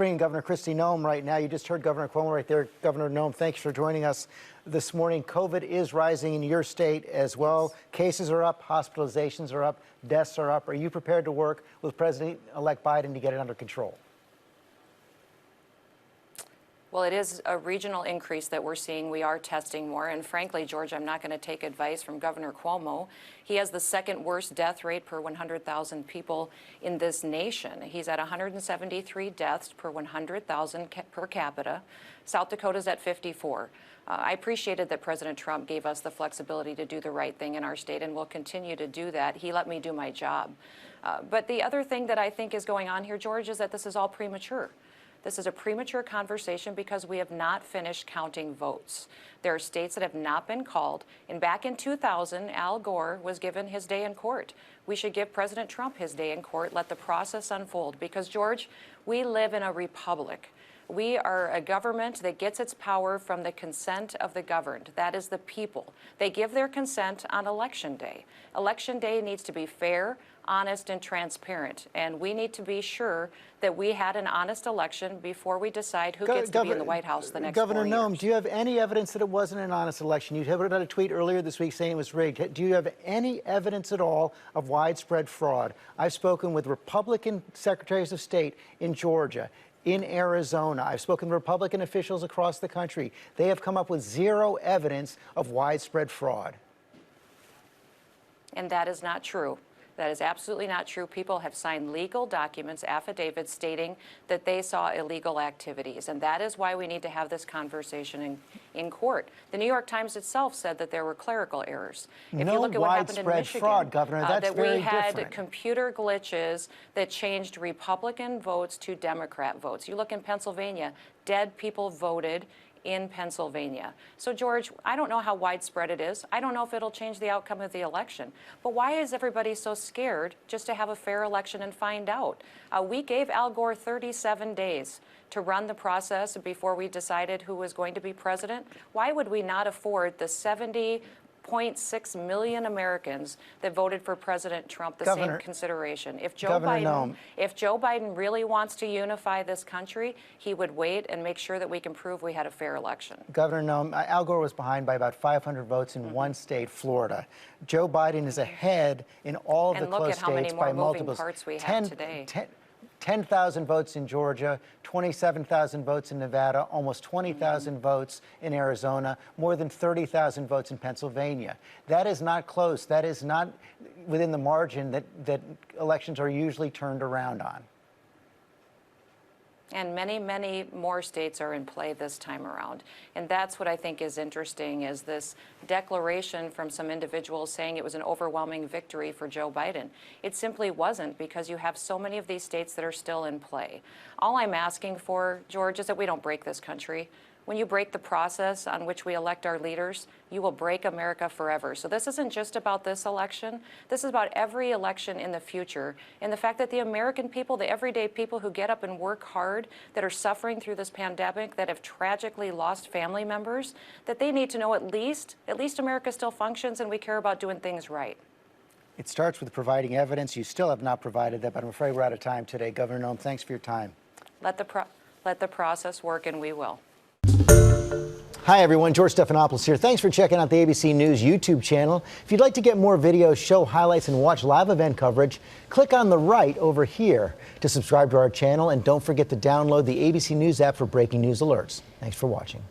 bring in Governor Kristi Noem right now. You just heard Governor Cuomo right there. Governor Noem, thanks for joining us this morning. COVID is rising in your state as well. Cases are up, hospitalizations are up, deaths are up. Are you prepared to work with President-elect Biden to get it under control? Well, it is a regional increase that we're seeing. We are testing more. And frankly, George, I'm not going to take advice from Governor Cuomo. He has the second worst death rate per 100,000 people in this nation. He's at 173 deaths per 100,000 per capita. South Dakota's at 54. I appreciated that President Trump gave us the flexibility to do the right thing in our state, and we'll continue to do that. He let me do my job. But the other thing that I think is going on here, George, is that this is all premature. This is a premature conversation because we have not finished counting votes. There are states that have not been called. And back in 2000, Al Gore was given his day in court. We should give President Trump his day in court, let the process unfold. Because, George, we live in a republic. We are a government that gets its power from the consent of the governed. That is the people. They give their consent on Election Day. Election Day needs to be fair, honest, and transparent. And we need to be sure that we had an honest election before we decide who gets to be in the White House the next 4 years. Governor Noem, do you have any evidence that it wasn't an honest election? You had a tweet earlier this week saying it was rigged. Do you have any evidence at all of widespread fraud? I've spoken with Republican secretaries of state in Georgia, in Arizona. I've spoken to Republican officials across the country. They have come up with zero evidence of widespread fraud. And that is not true. That is absolutely not true. People have signed legal documents, affidavits stating that they saw illegal activities. And that is why we need to have this conversation in court. The New York Times itself said that there were clerical errors. If you look at what happened in Michigan, fraud, Governor, that's that very we had different. computer glitches that changed Republican votes to Democrat votes. You look in Pennsylvania, dead people voted in Pennsylvania. So, George, I don't know how widespread it is. I don't know if it'll change the outcome of the election. But why is everybody so scared just to have a fair election and find out? We gave Al Gore 37 days to run the process before we decided who was going to be president. Why would we not afford the 70.6 million Americans that voted for President Trump the same consideration? If Joe Biden really wants to unify this country, he would wait and make sure that we can prove we had a fair election. Governor Noem, Al Gore was behind by about 500 votes in one state, Florida. Joe Biden is ahead in all of the close states by multiples. And look at how many more moving parts we have today. 10,000 votes in Georgia, 27,000 votes in Nevada, almost 20,000 votes in Arizona, more than 30,000 votes in Pennsylvania. That is not close. That is not within the margin that elections are usually turned around on. And many, many more states are in play this time around. And that's what I think is interesting, is this declaration from some individuals saying it was an overwhelming victory for Joe Biden. It simply wasn't, because you have so many of these states that are still in play. All I'm asking for, George, is that we don't break this country. When you break the process on which we elect our leaders, you will break America forever. So this isn't just about this election. This is about every election in the future, and the fact that the American people, the everyday people who get up and work hard, that are suffering through this pandemic, that have tragically lost family members, that they need to know at least America still functions and we care about doing things right. It starts with providing evidence. You still have not provided that, but I'm afraid we're out of time today. Governor Noem, thanks for your time. Let the process work, and we will. Hi, everyone. George Stephanopoulos here. Thanks for checking out the ABC News YouTube channel. If you'd like to get more videos, show highlights, and watch live event coverage, click on the right over here to subscribe to our channel. And don't forget to download the ABC News app for breaking news alerts. Thanks for watching.